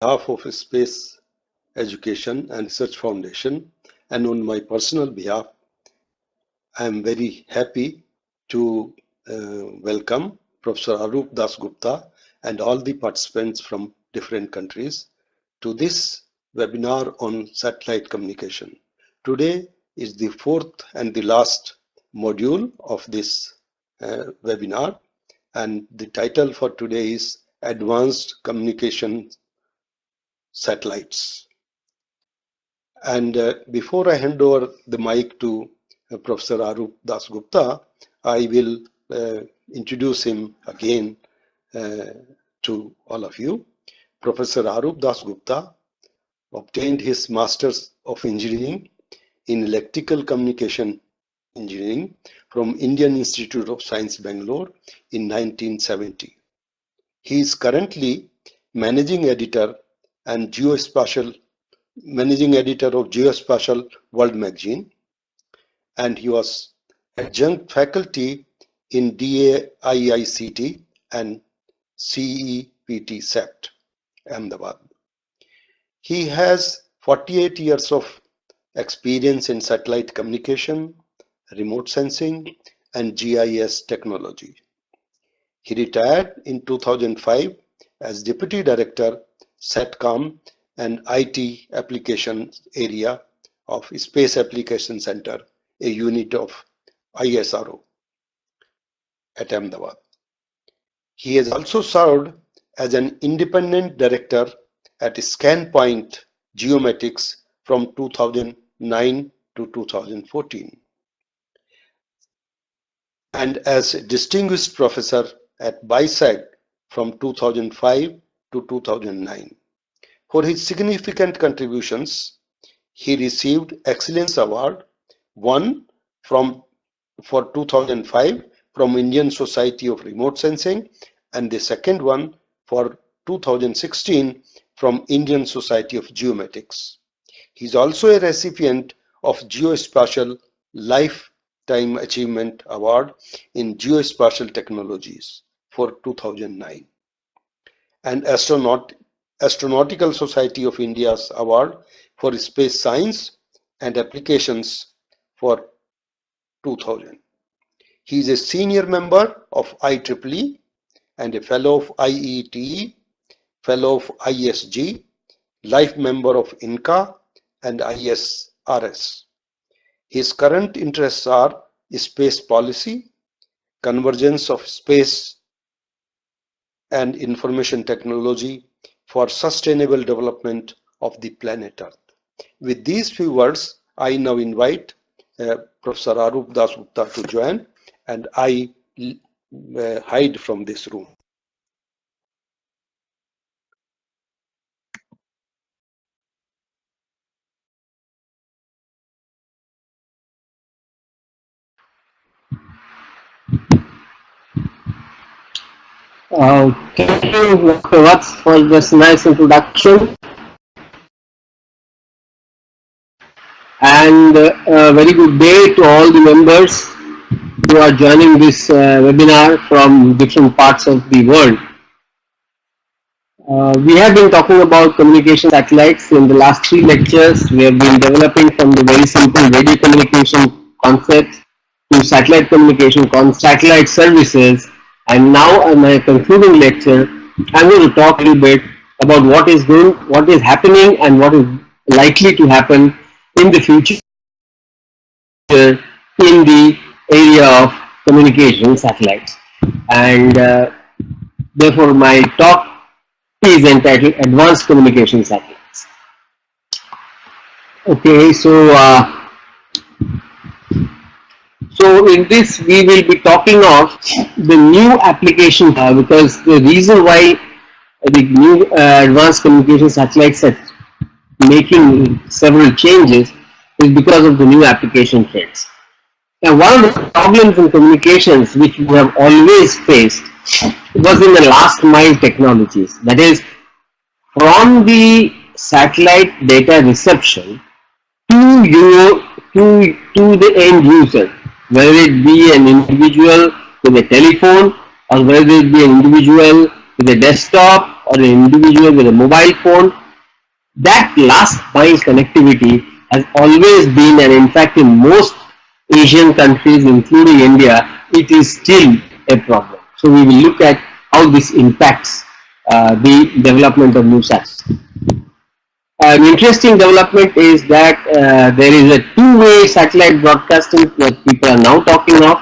behalf of Space Education and Research Foundation and on my personal behalf, I am very happy to welcome Professor Arup Dasgupta and all the participants from different countries to this webinar on satellite communication. Today is the fourth and the last module of this webinar, and the title for today is Advanced Communication Satellites. And before I hand over the mic to Professor Arup Dasgupta, I will introduce him again to all of you. Professor Arup Dasgupta obtained his Masters of Engineering in Electrical Communication Engineering from Indian Institute of Science, Bangalore in 1970. He is currently Managing Editor and Managing Editor of Geospatial World Magazine, and he was adjunct faculty in DAIICT and CEPT SEPT, Ahmedabad. He has 48 years of experience in satellite communication, remote sensing, and GIS technology. He retired in 2005 as Deputy Director, SATCOM and IT Applications Area of Space Application Center, a unit of ISRO at Ahmedabad. He has also served as an independent director at ScanPoint Geomatics from 2009 to 2014, and as a distinguished professor at BISAG from 2005 to 2009. For his significant contributions, he received Excellence Award, one for 2005 from Indian Society of Remote Sensing, and the second one for 2016 from Indian Society of Geomatics. He is also a recipient of Geospatial Lifetime Achievement Award in Geospatial Technologies for 2009, and Astronautical Society of India's Award for Space Science and Applications for 2000. He is a senior member of IEEE and a fellow of IETE, fellow of ISG, life member of INCA and ISRS. His current interests are space policy, convergence of space and information technology for sustainable development of the planet Earth. With these few words, I now invite Professor Arup Dasgupta to join, and I hide from this room. Thank you, Dr. Watts, for this nice introduction. And a very good day to all the members who are joining this webinar from different parts of the world. We have been talking about communication satellites in the last 3 lectures. We have been developing from the very simple radio communication concept to satellite communication, satellite services, and now in my concluding lecture, I'm going to talk a little bit about what is happening and what is likely to happen in the future in the area of communication satellites. And therefore, my talk is entitled Advanced Communication Satellites. Okay, so in this we will be talking of the new application, because the reason why the new advanced communication satellites are making several changes is because of the new application trends. Now, one of the problems in communications which we have always faced was in the last mile technologies. That is, from the satellite data reception to the end user, whether it be an individual with a telephone or whether it be an individual with a desktop or an individual with a mobile phone, that last mile connectivity has always been, and in fact in most Asian countries including India, it is still a problem. So we will look at how this impacts the development of new sats. An interesting development is that there is a two-way satellite broadcasting that people are now talking of.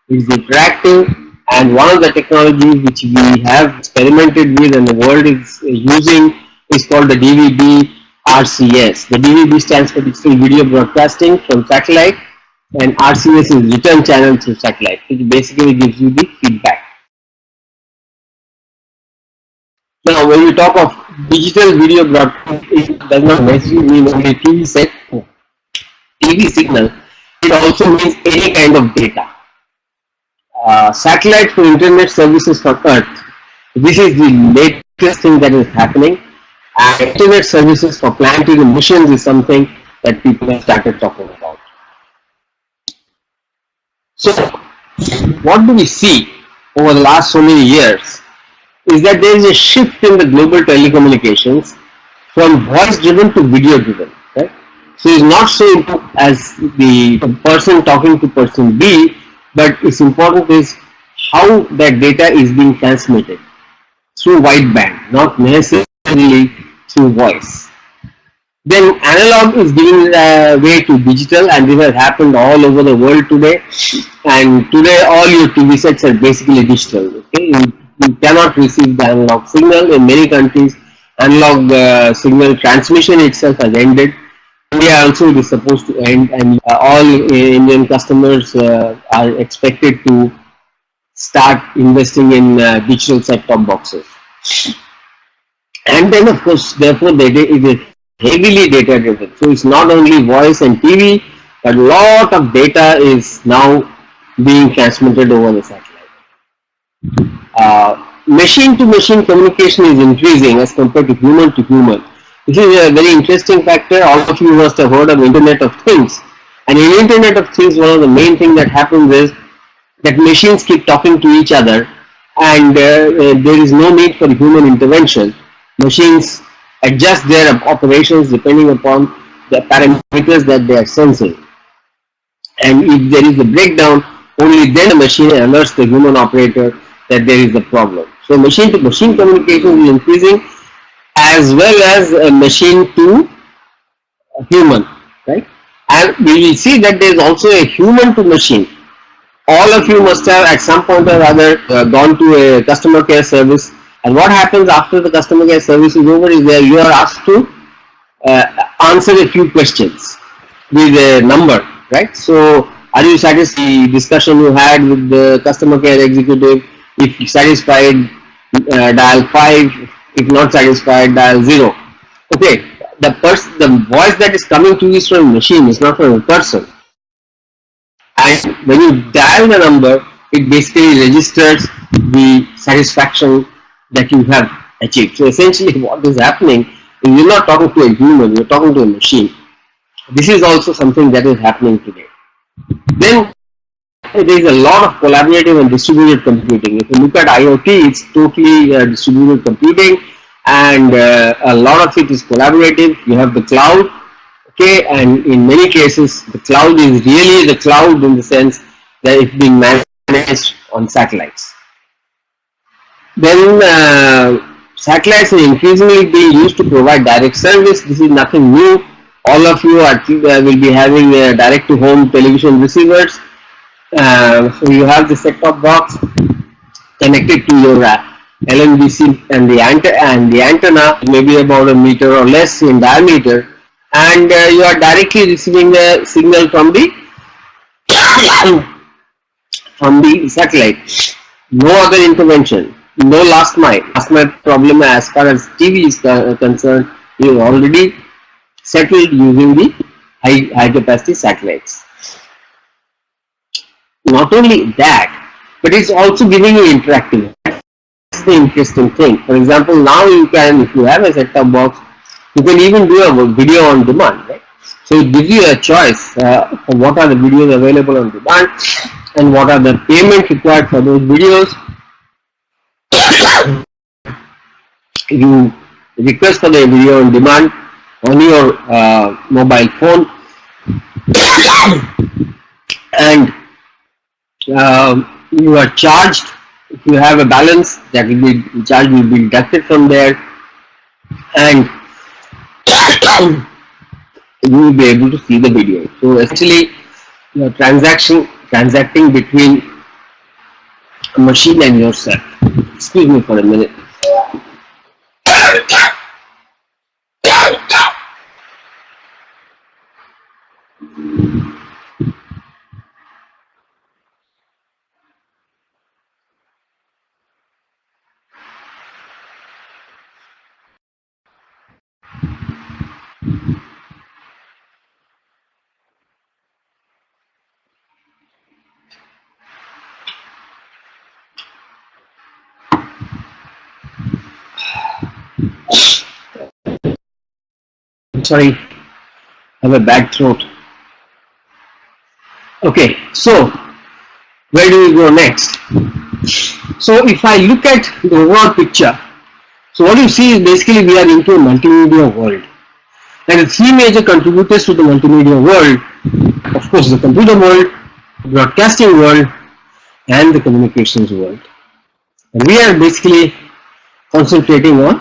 It is interactive, and one of the technologies which we have experimented with and the world is using is called the DVB-RCS. The DVB stands for digital video broadcasting from satellite, and RCS is return channel through satellite, which basically gives you the feedback. Now, when we talk of digital video broadcasting, it does not necessarily mean only TV signal. It also means any kind of data. Satellite for internet services for Earth. This is the latest thing that is happening. And internet services for planetary missions is something that people have started talking about. So, what do we see over the last so many years is that there is a shift in the global telecommunications from voice driven to video driven. Right? So it's not so important as the person talking to person B, but it's important is how that data is being transmitted through wideband, not necessarily through voice. Then analog is giving way to digital, and this has happened all over the world today. And today all your TV sets are basically digital. Okay, you cannot receive the analog signal. In many countries, analog signal transmission itself has ended. India also is supposed to end, and all Indian customers are expected to start investing in digital set-top boxes. And then, of course, therefore, it is heavily data driven. So it's not only voice and TV, but a lot of data is now being transmitted over the satellite. Machine-to-machine communication is increasing as compared to human. This is a very interesting factor. All of you must have heard of Internet of Things. And in Internet of Things, one of the main things that happens is that machines keep talking to each other, and there is no need for human intervention. Machines adjust their operations depending upon the parameters that they are sensing. And if there is a breakdown, only then the machine alerts the human operator that there is a problem. So machine-to-machine communication is increasing, as well as machine to human, right? And we will see that there is also a human to machine. All of you must have at some point or other gone to a customer care service, and what happens after the customer care service is over is that you are asked to answer a few questions with a number, right? So, are you satisfied with the discussion you had with the customer care executive? If satisfied, dial 5. If not satisfied, dial 0. Okay, the voice that is coming to you is from a machine, it's not from a person. And when you dial the number, it basically registers the satisfaction that you have achieved. So essentially what is happening is you're not talking to a human, you're talking to a machine. This is also something that is happening today. Then there is a lot of collaborative and distributed computing. If you look at IoT, it's totally distributed computing, and a lot of it is collaborative. You have the cloud, okay, and in many cases the cloud is really the cloud in the sense that it's being managed on satellites. Then satellites are increasingly being used to provide direct service. This is nothing new. All of you will be having direct-to-home television receivers. So you have the set-top box connected to your LNBC and the antenna, maybe about a meter or less in diameter, and you are directly receiving a signal from the satellite. No other intervention, no last mile. Last mile problem as far as TV is concerned is already settled using the high capacity satellites. Not only that, but it's also giving you interactive. That's the interesting thing. For example, now you can, if you have a set-top box, you can even do a video on demand, right? So it gives you a choice of what are the videos available on demand and what are the payments required for those videos. You request for the video on demand on your mobile phone, and you are charged. If you have a balance, that will be charge will be deducted from there, and you will be able to see the video. So essentially, you are transacting between a machine and yourself. Excuse me for a minute. Sorry, I have a bad throat. Okay, so where do we go next? So if I look at the overall picture, so what you see is basically we are into a multimedia world. And the three major contributors to the multimedia world, of course, the computer world, the broadcasting world, and the communications world. And we are basically concentrating on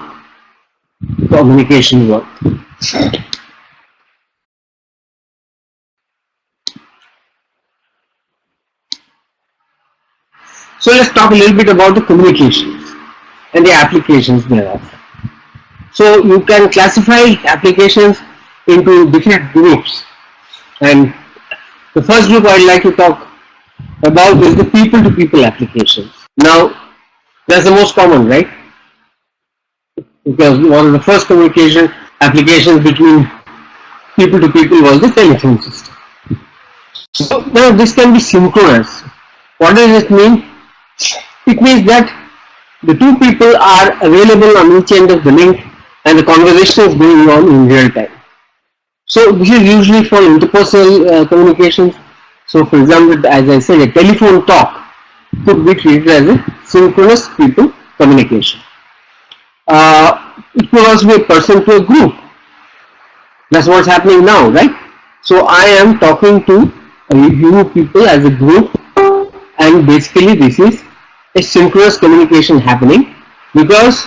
communication world. So let's talk a little bit about the communications and the applications thereof. So you can classify applications into different groups, and the first group I'd like to talk about is the people-to-people applications. Now, that's the most common, right? Because one of the first communication applications between people to people was the telephone system. So now this can be synchronous. What does it mean? It means that the two people are available on each end of the link and the conversation is going on in real time. So this is usually for interpersonal communications. So for example, as I said, a telephone talk could be treated as a synchronous people communication. It could also be a person to a group. That's what's happening now, right? So I am talking to you people as a group, and basically this is a synchronous communication happening, because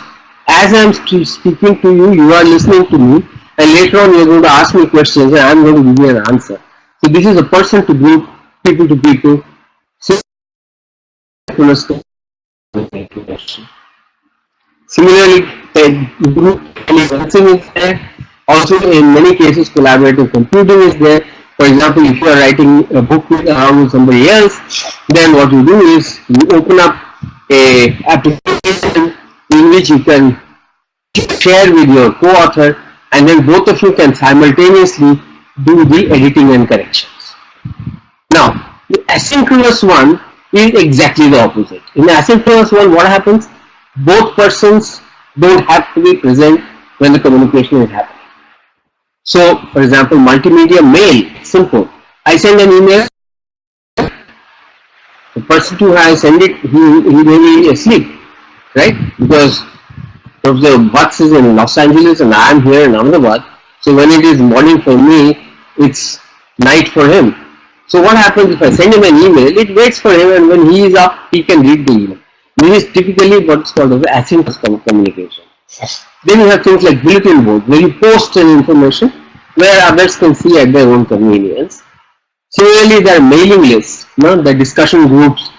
as I am speaking to you, you are listening to me, and later on you are going to ask me questions and I am going to give you an answer. So this is a person to group, people to people, synchronous communication. Similarly, group conferencing is there. Also, in many cases, collaborative computing is there. For example, if you are writing a book along with somebody else, then what you do is you open up a application in which you can share with your co-author, and then both of you can simultaneously do the editing and corrections. Now, the asynchronous one is exactly the opposite. In the asynchronous one, what happens? Both persons don't have to be present when the communication is happening. So, for example, multimedia mail, simple. I send an email, the person who has sent it, he may be asleep, right? Because Professor Butts is in Los Angeles and I am here in Ahmedabad. So when it is morning for me, it's night for him. So what happens if I send him an email, it waits for him, and when he is up, he can read the email. This is typically what's called the asynchronous communication. Then you have things like bulletin board, where you post an information where others can see at their own convenience. Similarly, there are mailing lists, the discussion groups,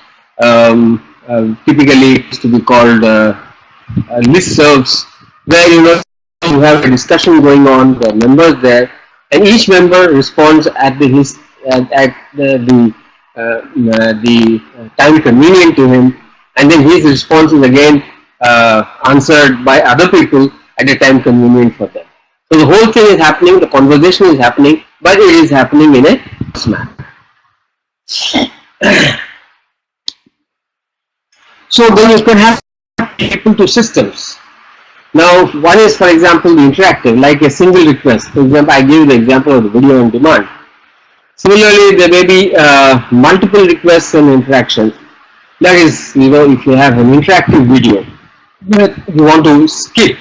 typically used to be called listservs, where you have a discussion going on, there are members there, and each member responds at the time convenient to him, and then his response is again answered by other people at a time convenient for them. So the whole thing is happening, the conversation is happening, but it is happening in a manner. So then you can have people to systems. Now, one is, for example, the interactive, like a single request. For example, I gave the example of the video on demand. Similarly, there may be multiple requests and interactions. That is, if you have an interactive video that you want to skip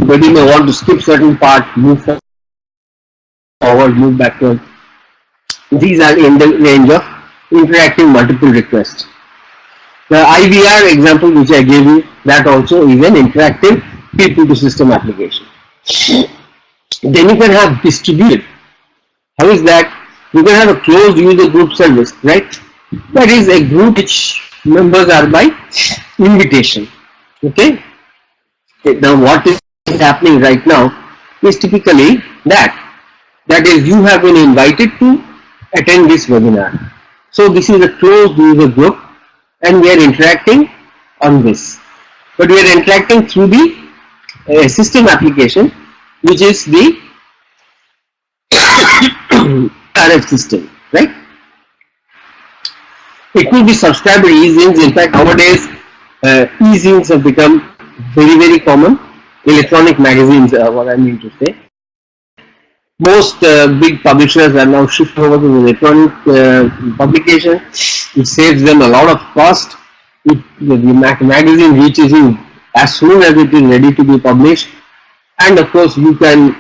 but you may want to skip certain part, move forward, move backward. These are in the range of interacting multiple requests. The IVR example which I gave you, that also is an interactive people to system application. Then you can have distributed. How is that? You can have a closed user group service, right? That is a group which members are by invitation. Okay? Now what is happening right now is typically that is, you have been invited to attend this webinar. So this is a closed user group and we are interacting on this. But we are interacting through the system application, which is the RF system, right? It could be subscriber e-zines. In fact, nowadays e-zines have become very common. Electronic magazines, what I mean to say. Most big publishers are now shifting over to the electronic publication. It saves them a lot of cost. The magazine reaches you as soon as it is ready to be published, and of course you can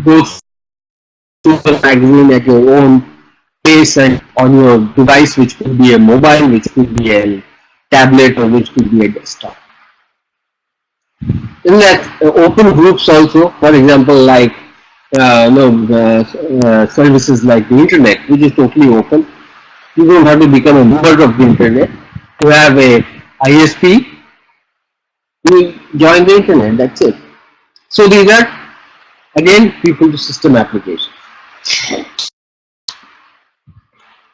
go through the magazine at your own pace and on your device, which could be a mobile, which could be a tablet, or which could be a desktop. In that, open groups also, for example, like services like the internet, which is totally open. You don't have to become a member of the internet to have a ISP. You join the internet, that's it. So these are again people to system applications.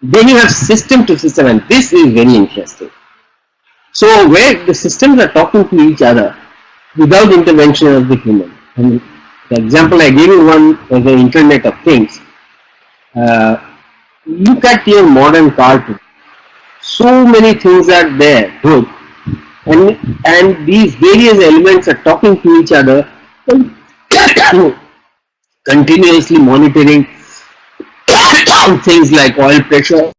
Then you have system to system, and this is very interesting. So where the systems are talking to each other without intervention of the human. And the example I gave you one was the Internet of Things. Look at your modern car today. So many things are there, good, and these various elements are talking to each other, continuously monitoring things like oil pressure,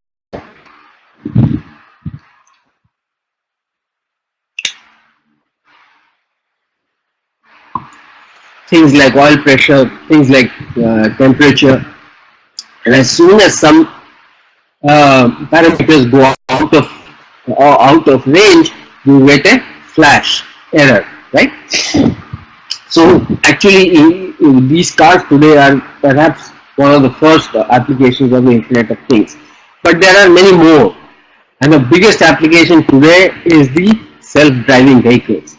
things like temperature, and as soon as some parameters go out of range, you get a flash error, right? So actually, these cars today are perhaps one of the first applications of the Internet of Things, but there are many more, and the biggest application today is the self-driving vehicles,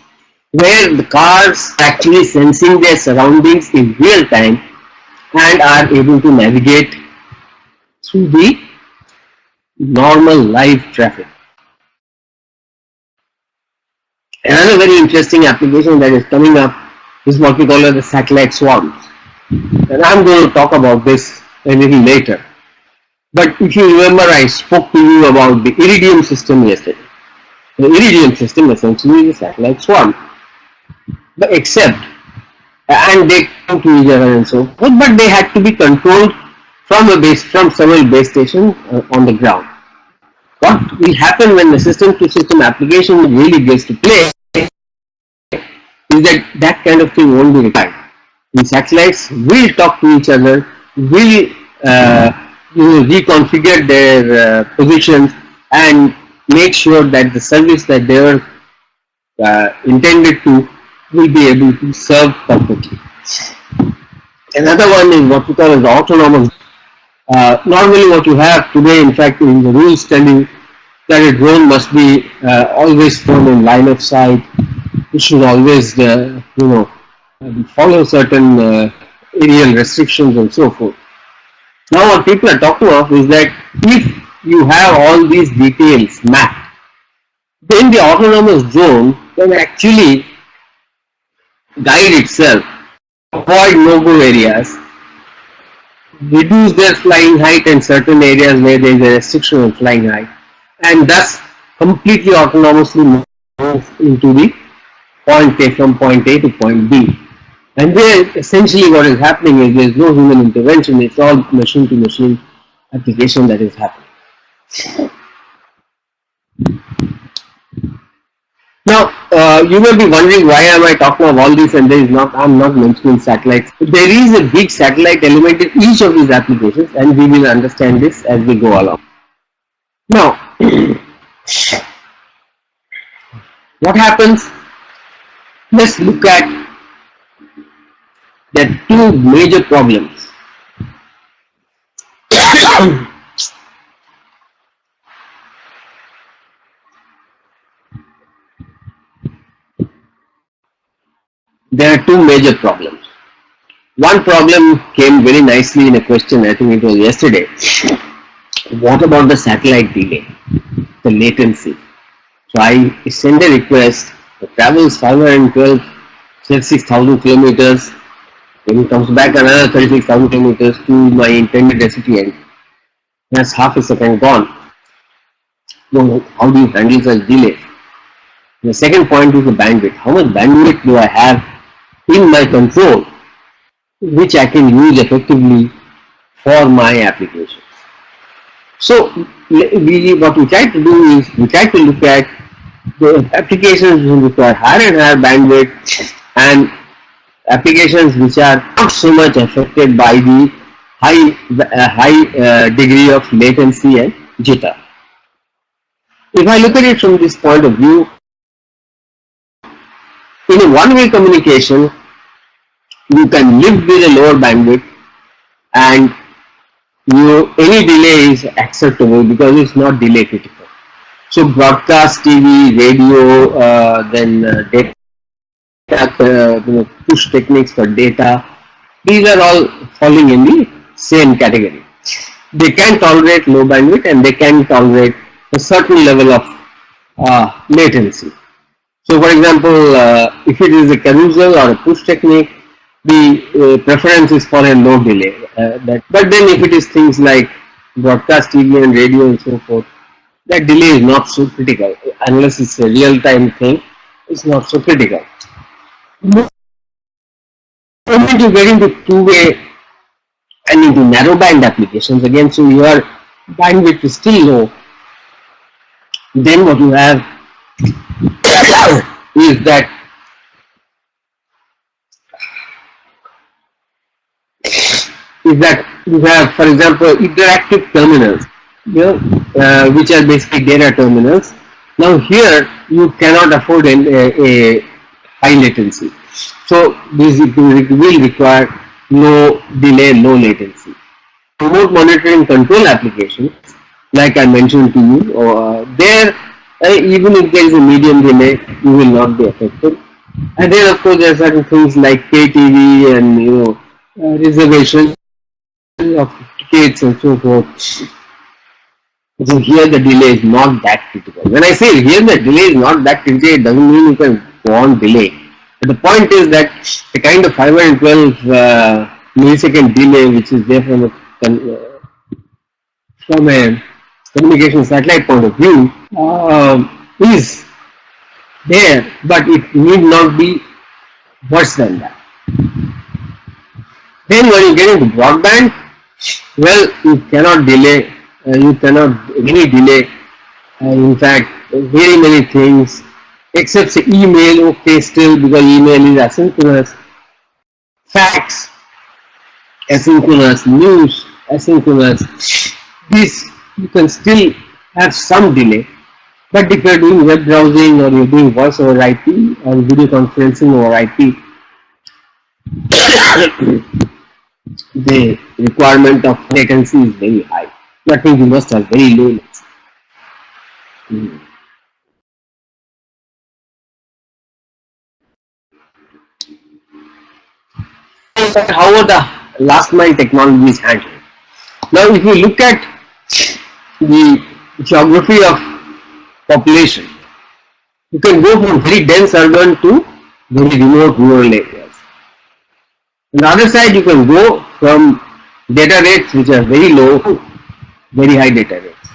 where the cars actually sensing their surroundings in real time and are able to navigate through the normal live traffic. Another very interesting application that is coming up is what we call as the satellite swarms. And I'm going to talk about this a little later. But if you remember, I spoke to you about the Iridium system yesterday. The Iridium system essentially is a satellite swarm. But except, and they come to each other and so forth, but they had to be controlled from several base stations on the ground. What will happen when the system-to-system application really gets to play is that kind of thing won't be required. The satellites will talk to each other, will reconfigure their positions and make sure that the service that they were intended to will be able to serve perfectly. Another one is what we call as autonomous. Normally what you have today, in fact, in the rules tell you that a drone must be always flown in line of sight. It should always, follow certain aerial restrictions and so forth. Now what people are talking of is that if you have all these details mapped, then the autonomous drone can actually guide itself, avoid no-go areas, reduce their flying height in certain areas where there is a restriction on flying height, and thus completely autonomously move into the point A, from point A to point B. And there essentially what is happening is there is no human intervention, it's all machine to machine application that is happening. Now, you may be wondering why am I talking of all this and there is not, I'm not mentioning satellites. There is a big satellite element in each of these applications, and we will understand this as we go along. Now, what happens? Let's look at the two major problems. There are two major problems. One problem came very nicely in a question, I think it was yesterday. What about the satellite delay, the latency? So I send a request, it travels 512, 36,000 kilometers, then it comes back another 36,000 kilometers to my intended recipient. That's half a second gone. So how do you handle such delays? The second point is the bandwidth. How much bandwidth do I have in my control which I can use effectively for my application? So what we try to do is we try to look at the applications which require higher and higher bandwidth and applications which are not so much affected by the high degree of latency and jitter. If I look at it from this point of view, in a one-way communication, you can live with a lower bandwidth and any delay is acceptable because it's not delay critical. So broadcast TV, radio, then data, push techniques for data, these are all falling in the same category. They can tolerate low bandwidth and they can tolerate a certain level of latency. So for example, if it is a carousel or a push technique, the preference is for a low delay. But then if it is things like broadcast TV and radio and so forth, that delay is not so critical. Unless it's a real-time thing, it's not so critical. When you get into two-way and into narrowband applications, again, so your bandwidth is still low, then what you have is that you have, for example, interactive terminals, which are basically data terminals. Now here you cannot afford a high latency, so this will require low delay, low latency. Remote monitoring control applications, like I mentioned to you, there even if there is a medium delay, you will not be affected. And then of course there are certain things like KTV and reservation of tickets and so forth. So here the delay is not that critical. When I say here the delay is not that critical, it doesn't mean you can go on delay. But the point is that the kind of 512 millisecond delay which is there from a communication satellite point of view is there, but it need not be worse than that. Then when you get into broadband, well, you cannot delay, any delay, in fact, very many things, except say email, okay, still, because email is asynchronous, fax, asynchronous, news, asynchronous, this you can still have some delay. But if you are doing web browsing or you are doing voice over IP or video conferencing over IP, the requirement of latency is very high. That means you must have very low latency. How are the last mile technologies handled? Now, if you look at the geography of population, you can go from very dense urban to very remote rural areas. On the other side, you can go from data rates which are very low to very high data rates.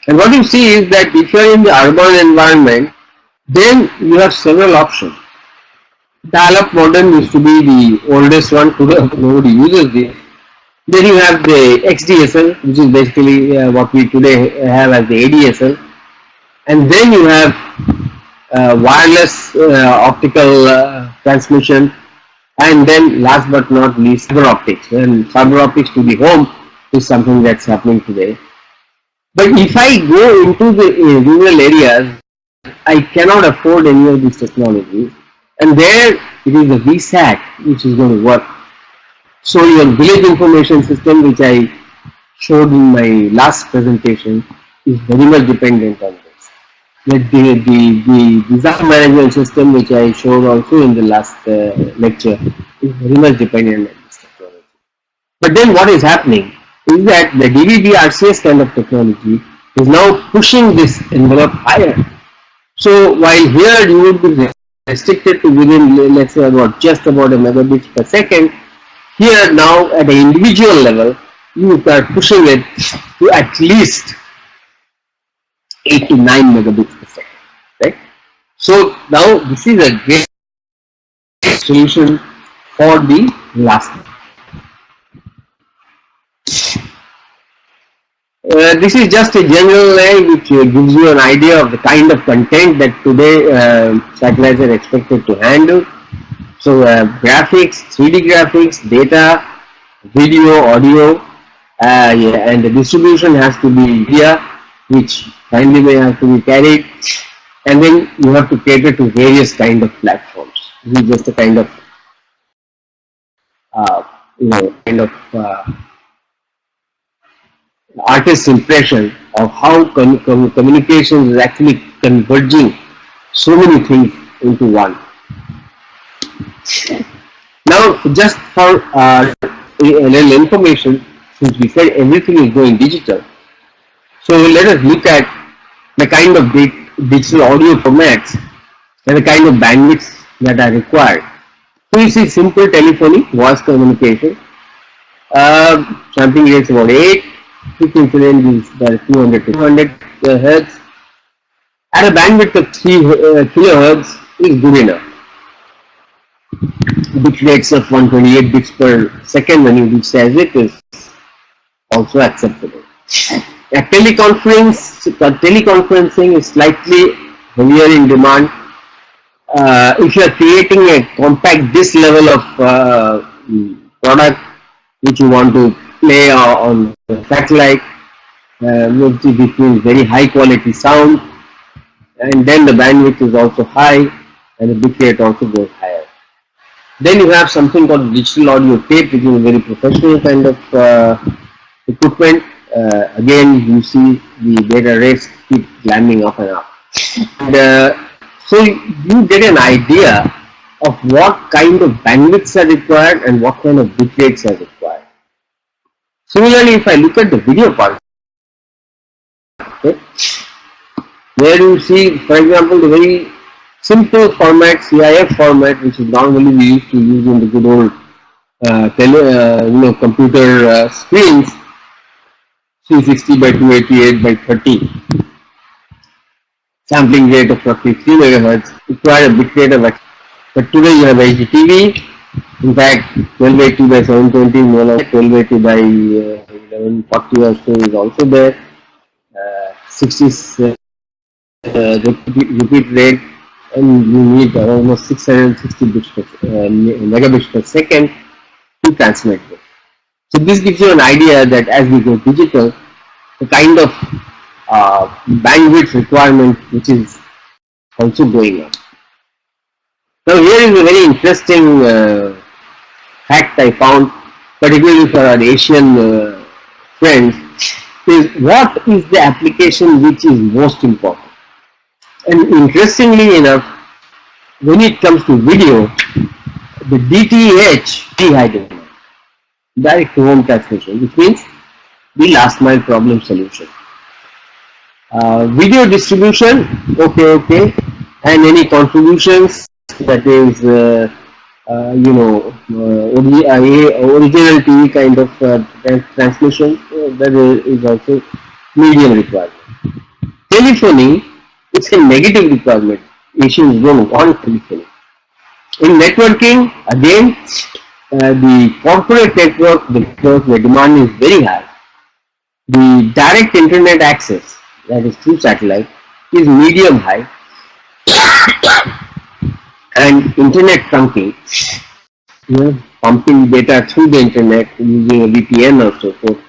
And what you see is that if you are in the urban environment, then you have several options. Dial-up modem used to be the oldest one, today nobody uses this. Then you have the XDSL, which is basically what we today have as the ADSL. And then you have wireless optical transmission, and then last but not least fiber optics. And fiber optics to the home is something that's happening today. But if I go into the rural areas, I cannot afford any of these technologies, and there it is the VSAT which is going to work. So your village information system, which I showed in my last presentation, is very much dependent on this. The disaster management system, which I showed also in the last lecture, is very much dependent on this technology. But then what is happening is that the DVB-RCS kind of technology is now pushing this envelope higher. So while here you would be restricted to within, let's say, just about a megabits per second, here now at an individual level, you are pushing it to at least 8 to 9 megabits per second, right? So now this is a great solution for the last one. This is just a general way which gives you an idea of the kind of content that today satellites are expected to handle. So graphics, 3D graphics, data, video, audio, and the distribution has to be media, which finally may have to be carried, and then you have to cater to various kind of platforms. This is just a kind of artist's impression of how communication is actually converging so many things into one. Now, just for a little information, since we said everything is going digital, so let us look at the kind of digital audio formats and the kind of bandwidths that are required. So you see simple telephony, voice communication, sampling rates about 8, frequency range is 200 to 200 Hertz, at a bandwidth of 3 kilohertz is good enough. Bit rates of 128 bits per second when you reach it is also acceptable. Teleconferencing is slightly heavier in demand. If you are creating a compact disk level of product which you want to play on the satellite, which means very high quality sound, and then the bandwidth is also high and the bit rate also goes higher. Then you have something called digital audio tape, which is a very professional kind of equipment. Again, you see the data rates keep climbing up and up. And, so you get an idea of what kind of bandwidths are required and what kind of bit rates are required. Similarly, if I look at the video part, okay, where you see, for example, the very simple format, CIF format, which is normally we used to use in the good old computer screens, 360 by 288 by 30, sampling rate of roughly 3 megahertz, require a bit rate of, but today you have HDTV. In fact, 1280 by 720 more like 1280 by 1140 or so is also there. 60 repeat rate, and you need almost 660 bits per, megabits per second to transmit it. So this gives you an idea that as we go digital, the kind of bandwidth requirement which is also going up. Now here is a very interesting fact I found, particularly for our Asian friends, is what is the application which is most important. And interestingly enough, when it comes to video, the DTH, high demand, direct to home transmission, which means the last mile problem solution. Video distribution, okay, and any contributions, that is, original TV kind of transmission, that is also medium requirement. Telephony, it's a negative requirement. Asians don't want telephony. In networking, again, the corporate network, the demand is very high. The direct internet access, that is through satellite, is medium high. and internet trunking, pumping data through the internet using a VPN or so forth,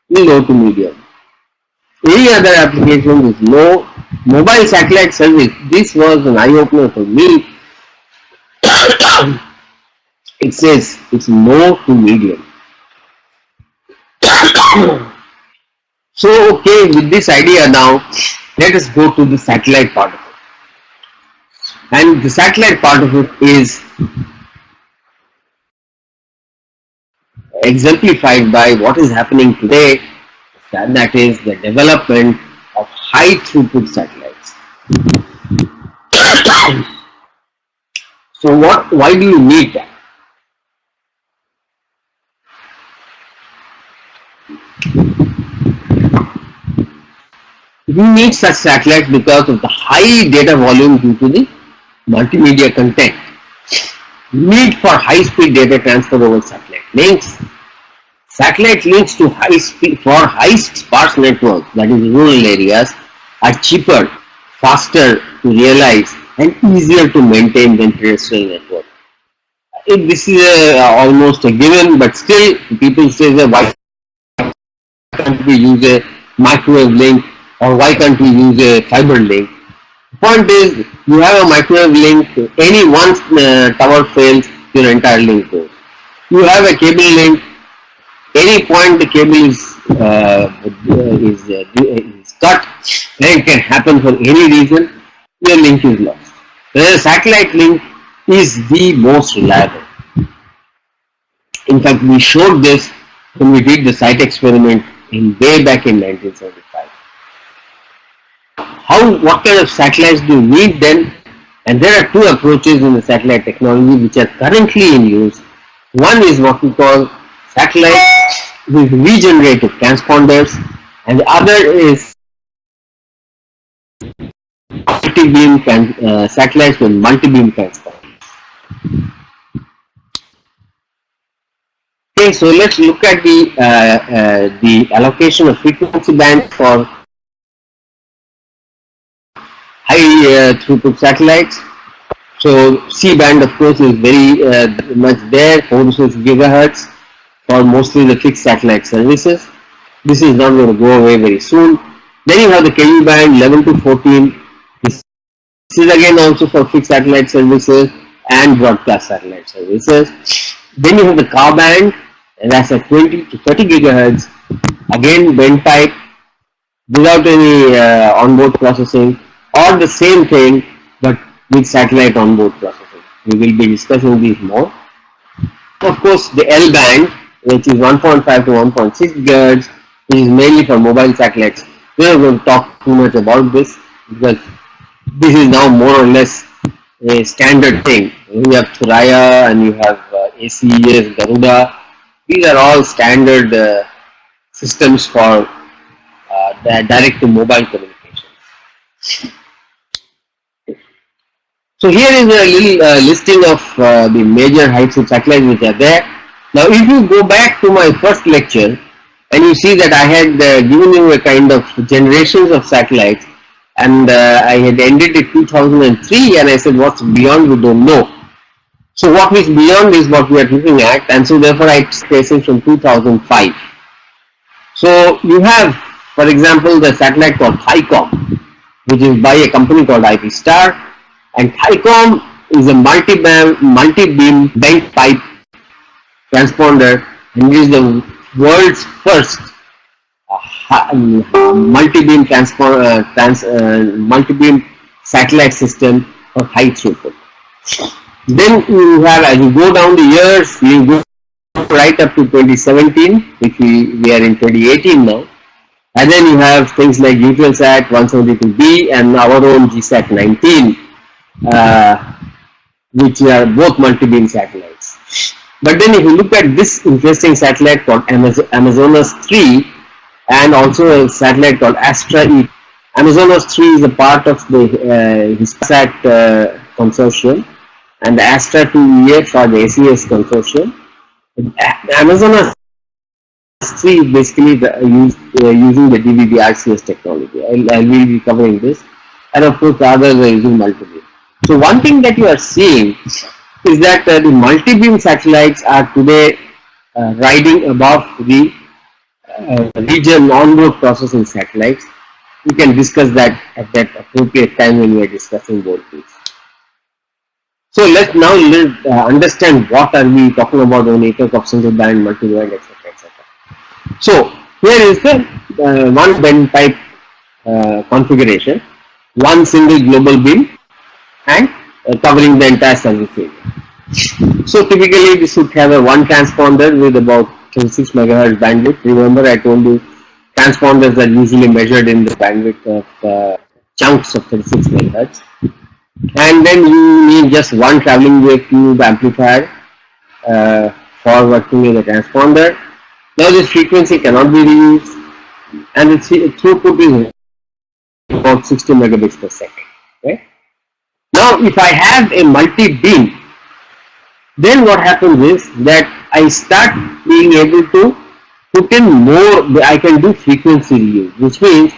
is low to medium. Any other application is low. Mobile satellite service, this was an eye-opener for me. It says it's low to medium. So, okay, with this idea now, let us go to the satellite part of it. And the satellite part of it is exemplified by what is happening today, that is the development of high throughput satellites. So why do you need that? You need such satellites because of the high data volume due to the multimedia content. Need for high-speed data transfer over satellite links. Satellite links to high sparse networks, that is rural areas, are cheaper, faster to realize, and easier to maintain than terrestrial network. This is almost a given, but still people say that why can't we use a microwave link, or why can't we use a fiber link? The point is, you have a microwave link, any one tower fails, your entire link goes. You have a cable link, any point the cable is cut, and it can happen for any reason, your link is lost. The satellite link is the most reliable. In fact, we showed this when we did the site experiment way back in 1975. What kind of satellites do you need then? And there are two approaches in the satellite technology which are currently in use. One is what we call satellites with regenerative transponders, and the other is satellites with multi-beam transponders. Okay, so let's look at the allocation of frequency bands for high throughput satellites. So C-band, of course, is very much there, 4 to 6 gigahertz for mostly the fixed satellite services. This is not going to go away very soon. Then you have the Ku band, 11 to 14. This is again also for fixed satellite services and broadcast satellite services. Then you have the Ka band, and that's at 20 to 30 gigahertz. Again, band type without any onboard processing, or the same thing but with satellite onboard processing. We will be discussing these more. Of course, the L band, which is 1.5 to 1.6 gigahertz, is mainly for mobile satellites. We are not going to talk too much about this because this is now more or less a standard thing. You have Thuraya and you have ACES, Garuda. These are all standard systems for direct to mobile communications. So here is a little listing of the major high-throughput satellites which are there. Now, if you go back to my first lecture, and you see that I had given you a kind of generations of satellites, and I had ended in 2003, and I said what's beyond we don't know. So what is beyond is what we are looking at, and so therefore I tracing from 2005. So you have, for example, the satellite called THICOM, which is by a company called IP Star, and THICOM is a multi-beam bent pipe transponder, and it is the world's first multi-beam satellite system for high throughput. Then you have, as you go down the years, you go right up to 2017, which we are in 2018 now, and then you have things like Eutelsat 172B and our own GSAT 19, which are both multi-beam satellites. But then if you look at this interesting satellite called Amazonas 3, and also a satellite called Astra E. Amazonas 3 is a part of the HISAT consortium, and the Astra 2EF are the SES consortium. Amazonas 3 is basically using the DVB-RCS technology. I will be covering this, and of course the others are using multibeam. So one thing that you are seeing is that the multi-beam satellites are today riding above the region onboard processing satellites. We can discuss that at that appropriate time when we are discussing both these. So let's now understand what are we talking about when we talk of single band, multi-band, etc. etc. So here is the one band type configuration, one single global beam and covering the entire service area. So typically this would have a one transponder with about 36 megahertz bandwidth. Remember I told you transponders are usually measured in the bandwidth of chunks of 36 megahertz. And then you need just one traveling wave tube amplifier for working with the transponder. Now this frequency cannot be reused and the throughput is about 60 megabits per second. Right? Now if I have a multi-beam, then what happens is that I start being able to put in more, I can do frequency reuse, which means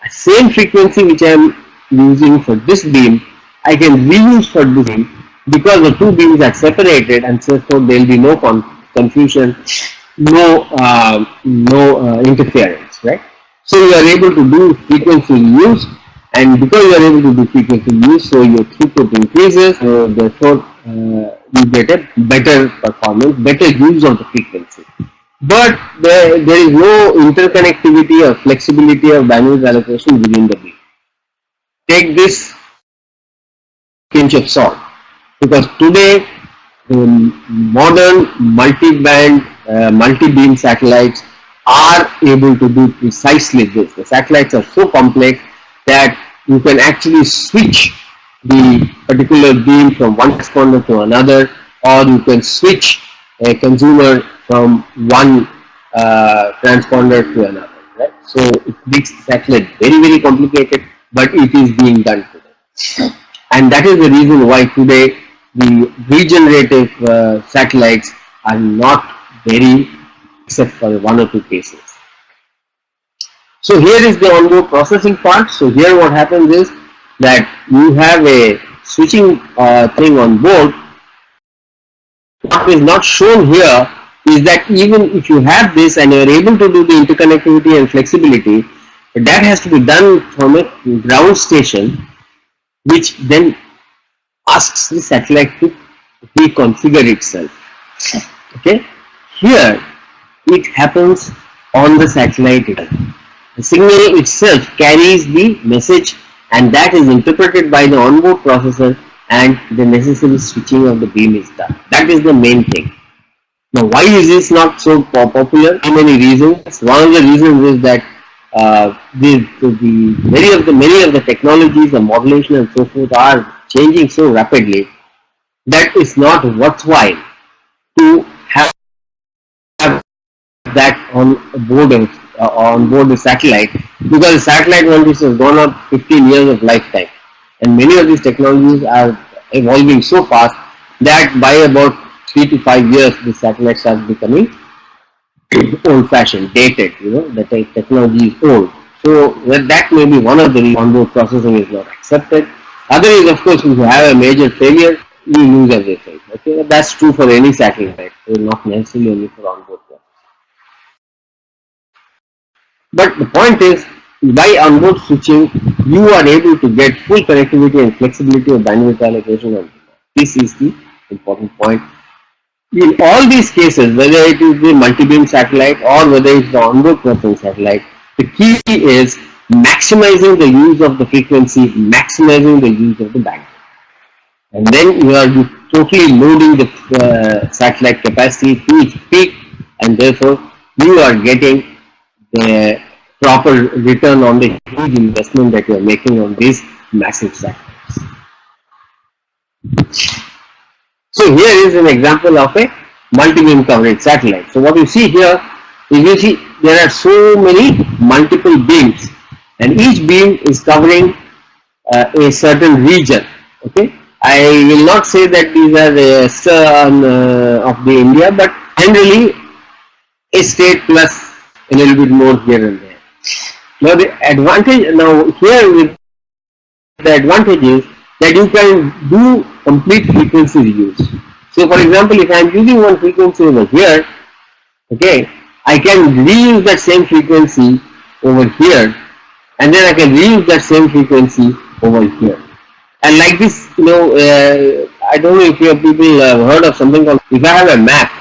same frequency which I am using for this beam, I can reuse for this beam because the two beams are separated and therefore there will be no confusion, no interference, right? So you are able to do frequency reuse, and because you are able to do frequency reuse, so your throughput increases, so therefore you get a better performance, better use of the frequency. But there is no interconnectivity or flexibility of bandwidth allocation within the beam. Take this pinch of salt, because today modern multi-band, multi-beam satellites are able to do precisely this. The satellites are so complex that you can actually switch the particular beam from one transponder to another, or you can switch a consumer from one transponder to another. Right? So it makes the satellite very, very complicated, but it is being done today. And that is the reason why today the regenerative satellites are not very, except for one or two cases. So here is the onboard processing part. So here what happens is that you have a switching thing on board. What is not shown here is that even if you have this and you are able to do the interconnectivity and flexibility, that has to be done from a ground station, which then asks the satellite to reconfigure itself. Okay, here it happens on the satellite itself. The signal itself carries the message, and that is interpreted by the onboard processor, and the necessary switching of the beam is done. That is the main thing. Now, why is this not so popular? For many reasons. One of the reasons is that many of the technologies, the modulation and so forth are changing so rapidly that it's not worthwhile to have that on board the satellite, because the satellite once has gone up 15 years of lifetime, and many of these technologies are evolving so fast that by about 3 to 5 years the satellite starts becoming old-fashioned, dated. The technology is old. So that may be one of the reasons onboard processing is not accepted. Other is, of course, if you have a major failure, you lose everything. Okay, that's true for any satellite, not necessarily only for onboard processing. But the point is, by onboard switching, you are able to get full connectivity and flexibility of bandwidth allocation on demand. This is the important point. In all these cases, whether it is the multi-beam satellite or whether it's the onboard processing satellite, the key is maximizing the use of the frequency, maximizing the use of the bandwidth. And then you are totally loading the satellite capacity to its peak, and therefore you are getting the proper return on the huge investment that you are making on these massive satellites. So here is an example of a multi-beam coverage satellite. So what you see here is, you see there are so many multiple beams, and each beam is covering a certain region. Okay, I will not say that these are the sun of the India, but generally a state plus a little bit more here and there. Now the advantage, now here with the advantage is that you can do complete frequency reuse. So for example, if I am using one frequency over here, okay, I can reuse that same frequency over here, and then I can reuse that same frequency over here. And like this, I don't know if you have people heard of something called, if I have a map,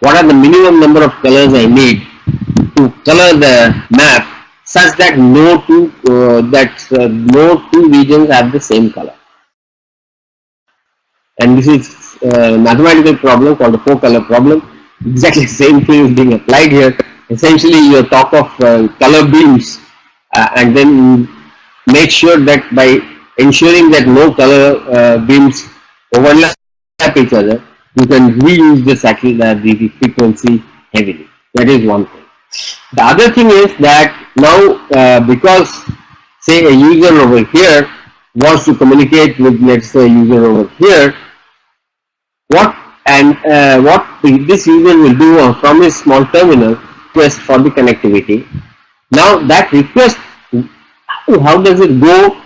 what are the minimum number of colors I need to color the map such that no two regions have the same color. And this is a mathematical problem called the four-color problem. Exactly the same thing is being applied here. Essentially, you talk of color beams, and then make sure that by ensuring that no color beams overlap each other, you can reuse the frequency heavily. That is one thing. The other thing is that now, because say a user over here wants to communicate with, let's say, a user over here, what this user will do from his small terminal, request for the connectivity. Now that request, how does it go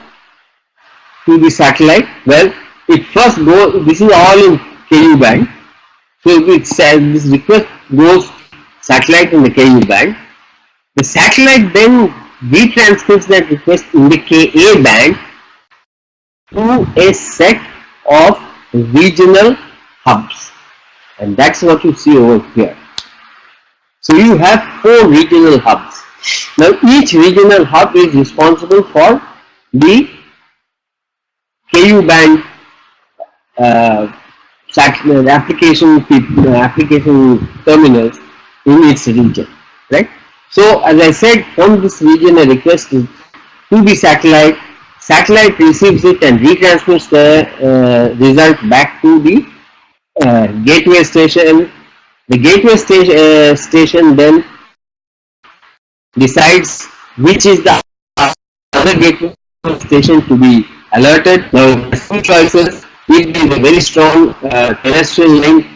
to the satellite? Well, it first goes, this is all in KU band. So it says this request goes satellite in the KU band. The satellite then retransmits that request in the KA band to a set of regional hubs, and that's what you see over here. So you have 4 regional hubs. Now each regional hub is responsible for the KU band application terminals in its region, right? So as I said, from this region a request is to the satellite. Satellite receives it and retransmits the result back to the gateway station. The gateway station then decides which is the other gateway station to be alerted. Now there are 2 choices. If there is a very strong terrestrial link,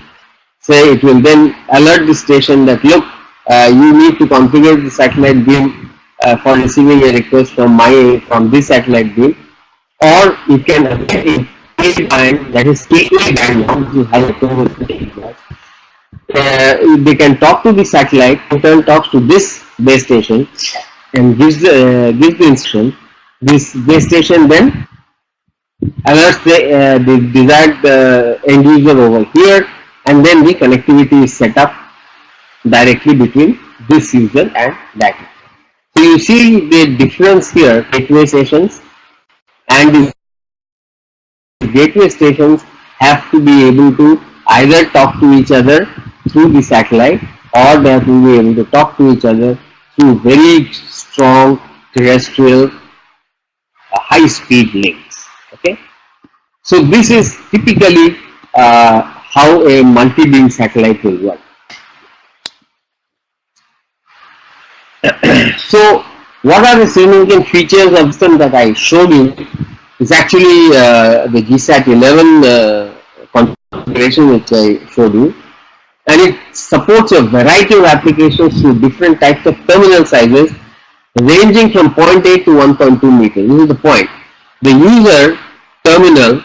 say, it will then alert the station that, look, you need to configure the satellite beam for receiving a request from this satellite beam, or you can get a band, that is KA band, which is higher. They can talk to the satellite, in turn talks to this base station and gives the instruction. This base station then alerts the desired end user over here, and then the connectivity is set up directly between this user and that user. So you see the difference here. Gateway stations and the gateway stations have to be able to either talk to each other through the satellite, or they have to be able to talk to each other through very strong terrestrial high-speed links. Okay, so this is typically how a multi-beam satellite will work. So what are the significant features of the system that I showed you? It's actually the GSAT 11 configuration which I showed you, and it supports a variety of applications through different types of terminal sizes ranging from 0.8 to 1.2 meters. This is the point. The user terminal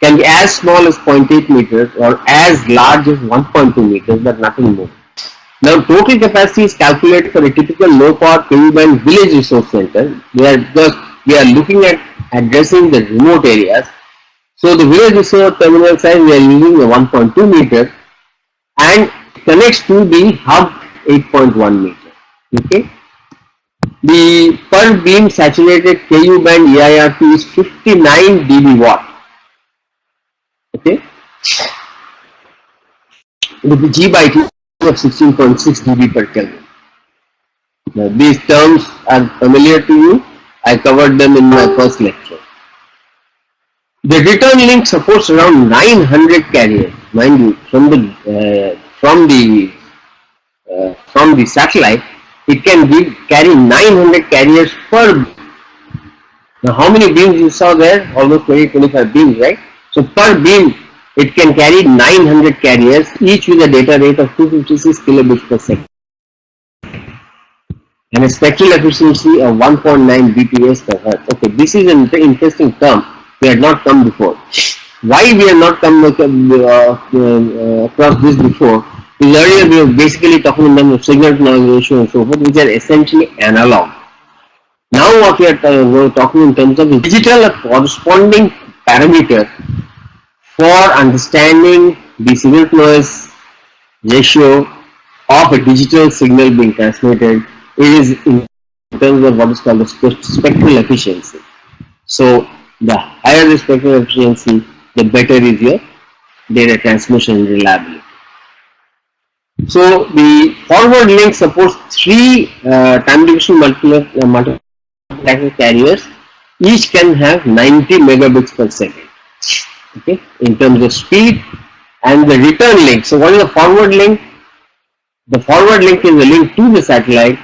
can be as small as 0.8 meters or as large as 1.2 meters, but nothing more. Now, total capacity is calculated for a typical low-power KU band village resource center. We are looking at addressing the remote areas. So, the village resource terminal size we are using a 1.2 meter and connects to the hub 8.1 meter. Okay. The per beam saturated KU band EIRP is 59 dB watt. Okay. With the G by T of 16.6 dB per Kelvin. Now, these terms are familiar to you. I covered them in my first lecture. The return link supports around 900 carriers, mind you, from the satellite. It can carry 900 carriers per beam. Now, how many beams you saw there? Almost 20-25 beams, right? So, per beam, it can carry 900 carriers, each with a data rate of 256 kilobits per second, and a spectral efficiency of 1.9 bps per hertz. Okay, this is an interesting term. We had not come before. Why we have not come across this before? Because earlier we were basically talking in terms of signal to noise ratio and so forth, which are essentially analog. Now what we are talking in terms of is digital corresponding parameter for understanding the signal to noise ratio of a digital signal being transmitted. It is in terms of what is called the spectral efficiency. So the higher the spectral efficiency, the better is your data transmission reliability. So the forward link supports 3 time division multiplexer carriers. Each can have 90 megabits per second. Okay, in terms of speed. And the return link. So what is the forward link? The forward link is a link to the satellite,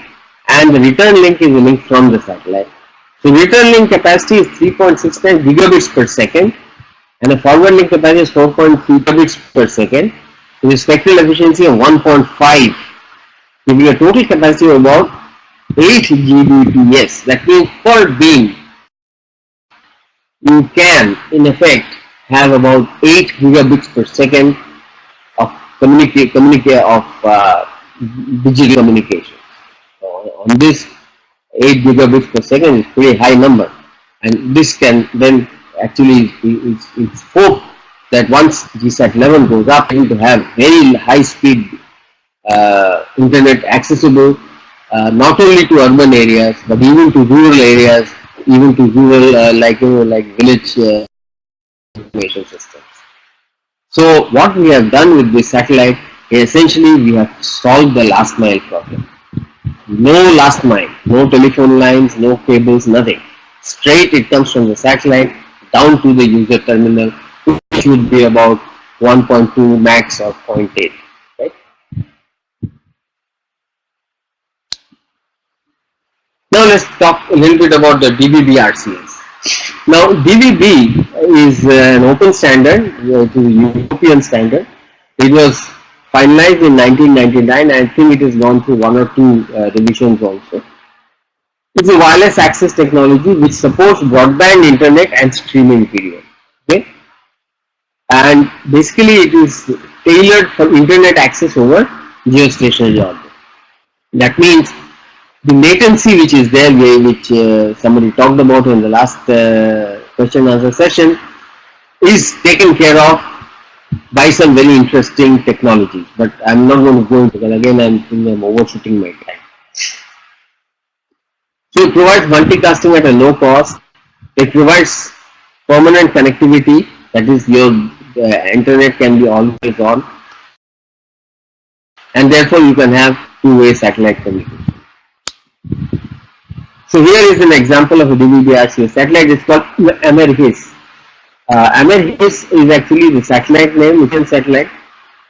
and the return link is a link from the satellite. So return link capacity is 3.69 gigabits per second, and the forward link capacity is 4.3 gigabits per second, with a spectral efficiency of 1.5, giving a total capacity of about 8 Gbps. That means per beam, you can, in effect, have about 8 gigabits per second of digital communication. On this, 8 gigabits per second is pretty high number, and this can then actually it's hope that once GSAT 11 goes up, we will have very high speed internet accessible not only to urban areas but even to rural areas, even to rural like village information systems. So what we have done with this satellite, essentially we have solved the last mile problem. No last mile, no telephone lines, no cables, nothing. Straight it comes from the satellite down to the user terminal, which would be about 1.2 max or 0.8. Right? Now let's talk a little bit about the DVB-RCS. Now DVB is an open standard, it is a European standard. It was finalized in 1999. I think it has gone through 1 or 2 revisions also. It's a wireless access technology which supports broadband internet and streaming video. Okay, and basically it is tailored for internet access over geostationary orbit. That means the latency which is there, which somebody talked about in the last question and answer session, is taken care of by some very interesting technologies. But I'm not going to go into that. Again, I'm overshooting my time. So it provides multicasting at a low cost. It provides permanent connectivity. That is, your internet can be always on, and therefore you can have two-way satellite communication. So here is an example of a DVB-RCS satellite. It's called Amerihis. Amerihis is actually the satellite name, mission satellite,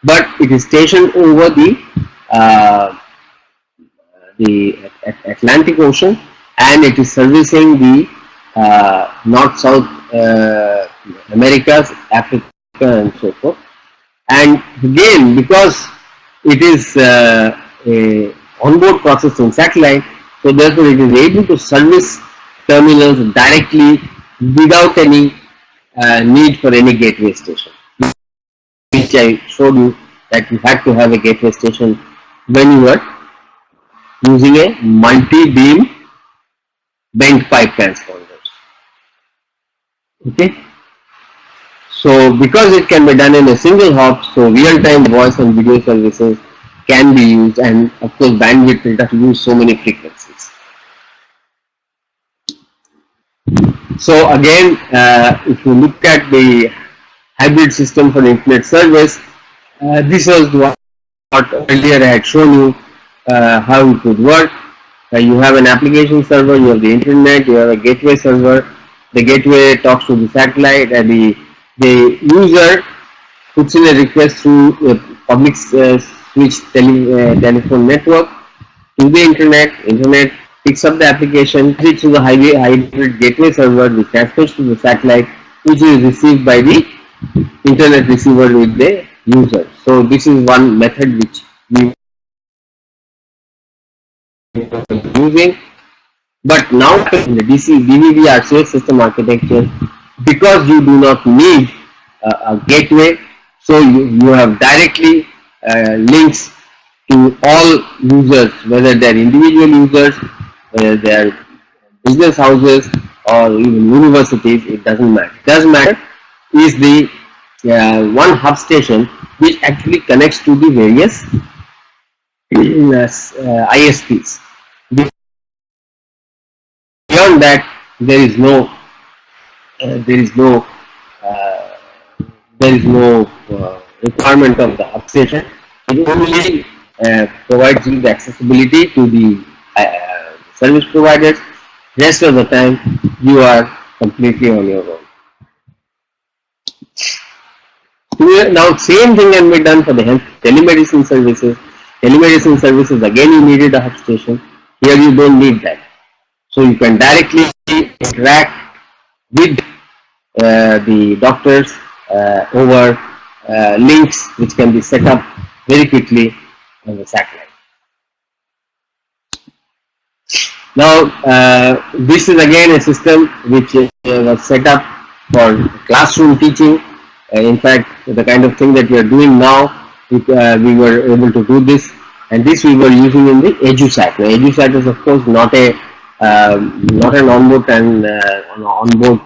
but it is stationed over the Atlantic Ocean, and it is servicing the North-South Americas, Africa, and so forth. And again, because it is a onboard processing satellite, so therefore it is able to service terminals directly without any need for any gateway station, which I showed you that you had to have a gateway station when you were using a multi-beam bent pipe transponders. Okay, so because it can be done in a single hop, so real-time voice and video services can be used, and of course bandwidth will have to use so many frequencies. So again, if you look at the hybrid system for internet service, this was what earlier I had shown you how it would work. You have an application server, you have the internet, you have a gateway server. The gateway talks to the satellite, and the user puts in a request through a public switch telephone network to the internet. Internet picks up the application, puts it to the hybrid gateway server, which transfers to the satellite, which is received by the internet receiver with the user. So this is one method which we are using. But now in the DVB-RCS system architecture, because you do not need a gateway, so you have directly links to all users, whether they are individual users, whether they are business houses or even universities. It doesn't matter. It doesn't matter is the one hub station which actually connects to the various ISPs. Beyond that, there is no there is no requirement of the hub station. It only provides you the accessibility to the service providers. Rest of the time, you are completely on your own. Now, same thing can be done for the health telemedicine services. Telemedicine services, again, you needed a hub station. Here, you don't need that. So, you can directly interact with the doctors over links which can be set up very quickly on the satellite. Now, this is again a system which was set up for classroom teaching. In fact, the kind of thing that we are doing now, we were able to do this, and this we were using in the EduSat. Now, EduSat is of course not an onboard and onboard.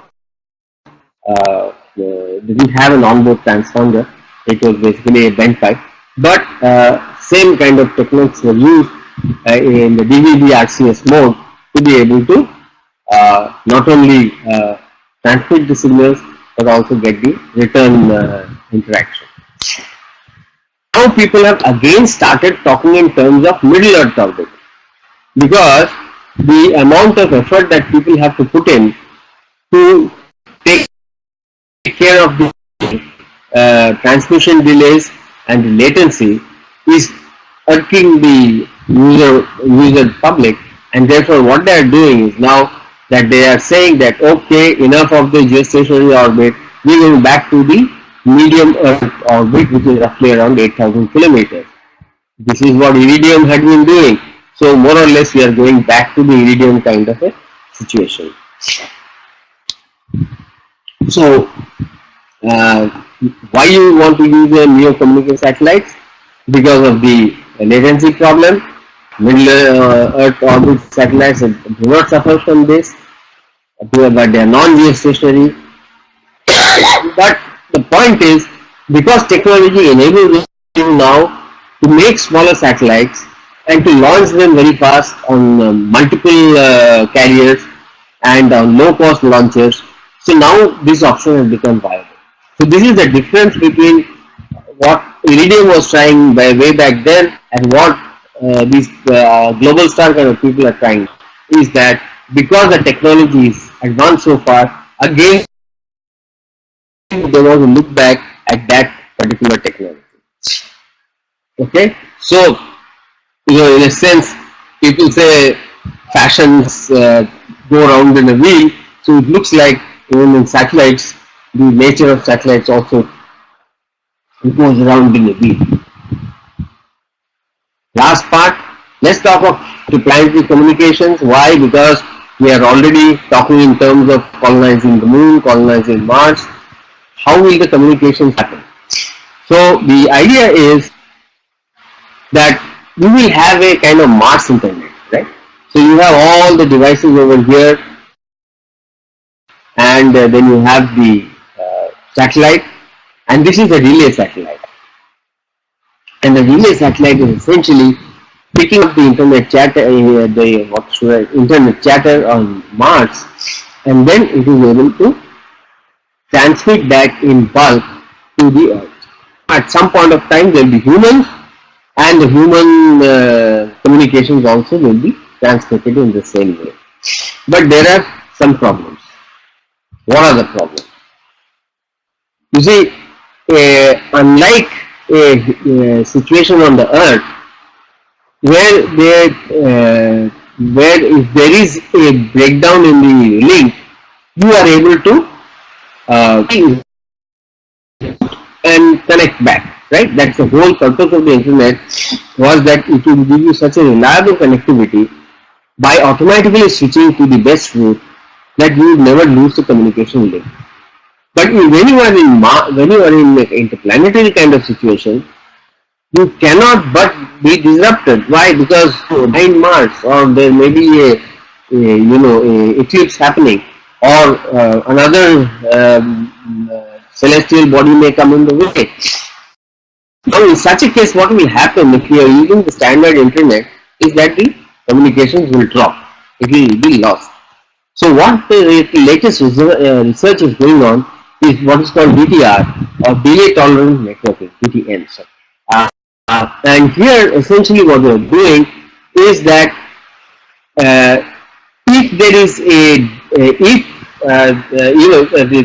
Didn't have an onboard transponder. It was basically a bent pipe, but same kind of techniques were used in the DVB-RCS mode to be able to not only transmit the signals but also get the return interaction. Now people have again started talking in terms of middle earth orbit, because the amount of effort that people have to put in to take care of the transmission delays and the latency is irking the user public, and therefore what they are doing is now that they are saying that okay, enough of the geostationary orbit, we are going back to the medium earth orbit, which is roughly around 8,000 kilometers. This is what Iridium had been doing. So more or less we are going back to the Iridium kind of a situation. So why you want to use a MEO communication satellites? Because of the latency problem. Middle earth orbit satellites do not suffer from this, but they are non-geostationary. But the point is, because technology enables you now to make smaller satellites and to launch them very fast on multiple carriers and on low-cost launchers, so now this option has become viable. So this is the difference between what Iridium was trying way back then and what these global star kind of people are trying, is that because the technology is advanced so far, again they want to look back at that particular technology. Okay, so in a sense, people say fashions go around in a wheel, so it looks like even in satellites, the nature of satellites also goes around in a wheel. Last part, let's talk of interplanetary communications. Why? Because we are already talking in terms of colonizing the moon, colonizing Mars. How will the communications happen? So the idea is that you will have a kind of Mars internet, right? So you have all the devices over here, and then you have the satellite, and this is a relay satellite. And the relay satellite is essentially picking up the internet chatter, internet chatter on Mars, and then it is able to transmit that in bulk to the Earth. At some point of time, there will be humans, and the human communications also will be transmitted in the same way. But there are some problems. What are the problems? You see, unlike a situation on the Earth, where if there is a breakdown in the link, you are able to and connect back, right? That's the whole purpose of the internet, was that it will give you such a reliable connectivity by automatically switching to the best route that you would never lose the communication link. But when you are in an interplanetary kind of situation, you cannot but be disrupted. Why? Because behind Mars, or there may be a eclipse happening, or another celestial body may come in the way. Now, in such a case, what will happen if you are using the standard internet is that the communications will drop. It will be lost. So what the latest research is going on is what is called DTR, or delay tolerant networking, DTN. And here essentially what we are doing is that if there is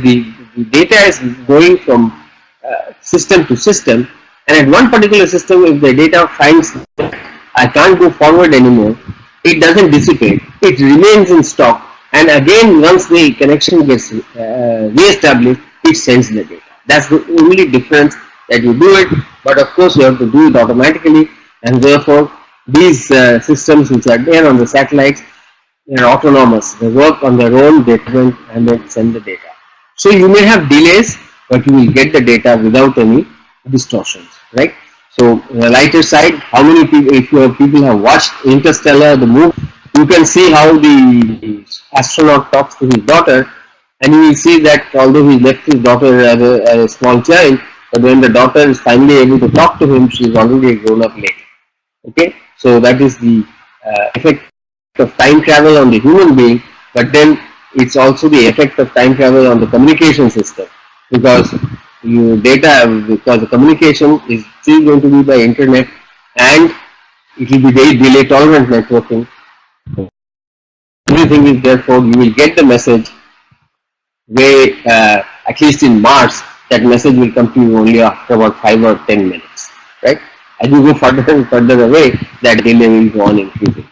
the data is going from system to system, and at one particular system, if the data finds that I can't go forward anymore, it doesn't dissipate. It remains in stock, and again, once the connection gets re-established, it sends the data. That's the only difference that you do it, but of course you have to do it automatically, and therefore these systems which are there on the satellites, they are autonomous. They work on their own, they print and then send the data. So you may have delays, but you will get the data without any distortions, right? So on the lighter side, how many people, if people have watched Interstellar, the movie, you can see how the astronaut talks to his daughter, and you will see that although he left his daughter as a small child, but when the daughter is finally able to talk to him, she is already a grown-up lady. Okay, so that is the effect of time travel on the human being, but then it's also the effect of time travel on the communication system, because the communication is still going to be by internet, and it will be very delay tolerant networking. Everything is therefore you will get the message where at least in Mars that message will come to you only after about 5 or 10 minutes, right? As you go further and further away, that delay will go on increasing.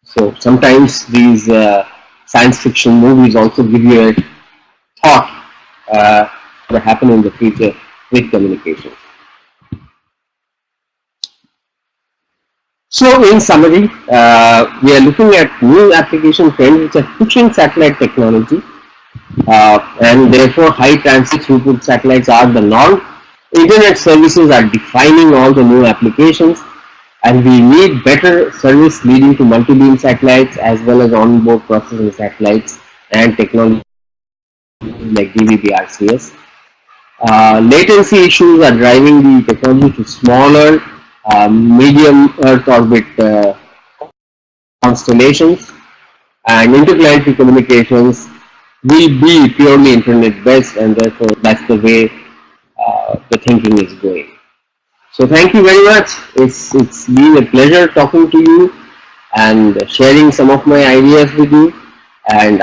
So sometimes these science fiction movies also give you a thought what will happen in the future with communication. So in summary, we are looking at new application trends which are pushing satellite technology, and therefore high transit throughput satellites are the norm. Internet services are defining all the new applications, and we need better service leading to multi-beam satellites as well as on-board processing satellites and technology like DVB-RCS. Latency issues are driving the technology to smaller, medium Earth orbit constellations, and interplanetary communications will be purely internet based, and therefore that's the way the thinking is going. So thank you very much. It's been a pleasure talking to you and sharing some of my ideas with you, and